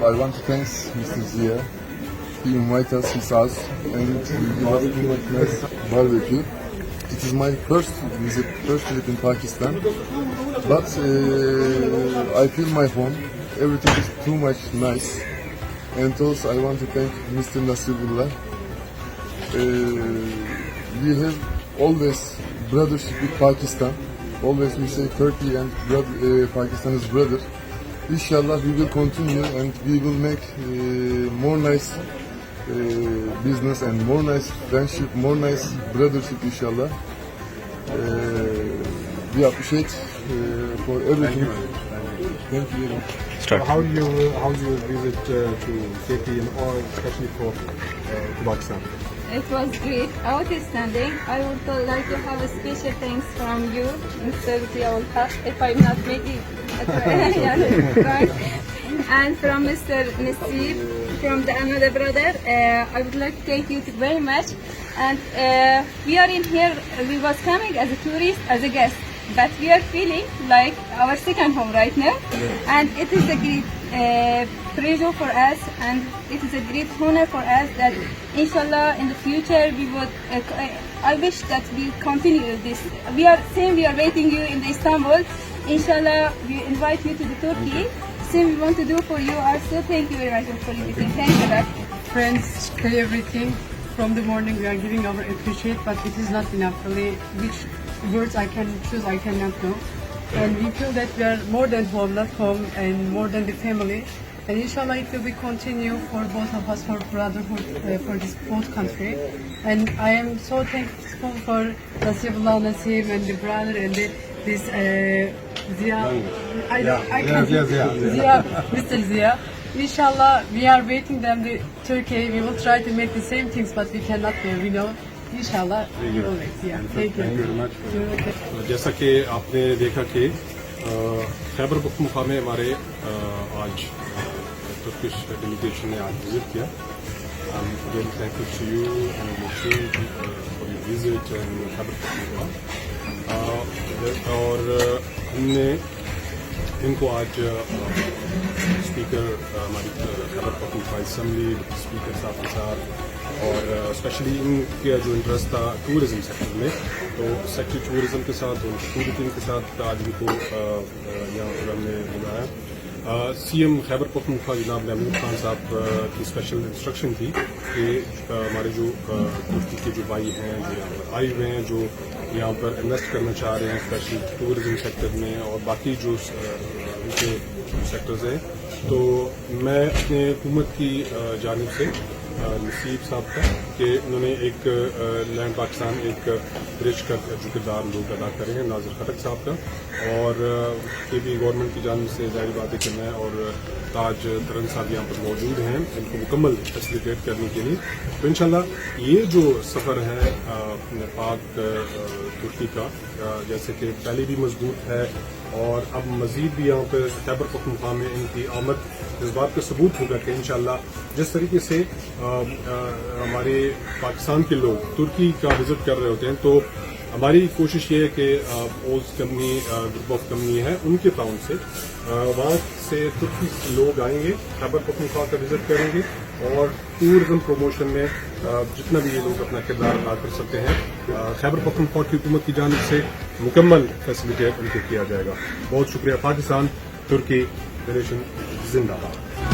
I want to thank Mr. Zia. He invited us his house and he gave us too much nice barbecue. It is my first visit in Pakistan, but I feel my home. Everything is too much nice. And also I want to thank Mr. Nasibullah. We have always brothership with Pakistan. Always we say Turkey and Pakistan is brother. Inshallah we will continue and we will make more nice business and more nice friendship, more nice brothership inshallah. We appreciate for everything. Thank you very much. How do you visit to Turkey or especially for Pakistan? It was great, outstanding. I would like to have a special thanks from you, Mr. Ziaul Haq. If I'm not making Right. And from Mr. Nasib, from the another brother, I would like to thank you very much. And we are in here, we was coming as a tourist, as a guest, but we are feeling like our second home right now. And it is a great pleasure for us, and it is a great honor for us that inshallah in the future we would, I wish that we continue this. We are waiting you in the Istanbul. Inshallah, we invite you to the Turkey. Same we want to do for you also. Thank you very much for everything. Thank you. Friends, pay everything. From the morning we are giving our appreciate, but it is not enough really. Which words I can choose, I cannot know. And we feel that we are more than home, not home, and more than the family. And inshallah it will be continue for both of us, for brotherhood, for this both country. And I am so thankful for Nasib and the brother and this Zia. Zia, Mr. Zia. Inshallah, we are waiting them to Turkey. We will try to make the same things, but we cannot there. We know. Inshallah, we will wait. Yeah. Thank you. Thank you very much. جیسا کہ آپ نے دیکھا کہ خیبر پختونخوا میں ہمارے آج Turkish delegation نے آج وزٹ کیا. Again, thank you to you and your team for your visit in Khyber Pakhtunkhwa. اور ہم نے ان کو آج اسپیکر ہماری خیبر پختونخوا اسمبلی اسپیکر ساتھ اور اسپیشلی ان کا جو انٹرسٹ تھا ٹورزم سیکٹر میں, تو سیکٹری ٹورزم کے ساتھ اور ٹورزم کے ساتھ آج ان کو یہاں پر ہم نے بلایا. سی ایم خیبر پختونخوا جناب احمد خان صاحب کی اسپیشل انسٹرکشن تھی کہ ہمارے جو ترکی کے جو بھائی ہیں جو یہاں پر آئے ہوئے ہیں, جو یہاں پر انویسٹ کرنا چاہ رہے ہیں اسپیشلی ٹورزم سیکٹر میں اور باقی جو ان کے سیکٹرز ہیں, تو میں اپنے حکومت کی جانب سے نصیب صاحب کا کہ انہوں نے ایک لینڈ پاکستان ایک برج کا جو کردار لوگ ادا کرے ہیں ناظر خٹک صاحب کا, اور یہ بھی گورنمنٹ کی جانب سے ظاہر باتیں کرنا ہے, اور تاج ترن صاحب یہاں پر موجود ہیں ان کو مکمل فیسیلیٹیٹ کرنے کے لیے. تو انشاءاللہ یہ جو سفر ہے پاک ترکی کا, جیسے کہ پہلے بھی مضبوط ہے اور اب مزید بھی یہاں پہ خیبر پختونخوا میں ان کی آمد اس بات کا ثبوت ہوگا کہ انشاءاللہ جس طریقے سے ہمارے پاکستان کے لوگ ترکی کا وزٹ کر رہے ہوتے ہیں, تو ہماری کوشش یہ ہے کہ Os company group of company ہے ان کے تعاون سے وہاں سے ترکی لوگ آئیں گے, خیبر پختونخوا کا وزٹ کریں گے, اور ٹورزم پروموشن میں جتنا بھی یہ لوگ اپنا کردار ادا کر سکتے ہیں خیبر پختونخوا کی حکومت کی جانب سے مکمل فیسیلیٹیٹ ان کو کیا جائے گا. بہت شکریہ. پاکستان ترکی ریلیشن زندہ باد.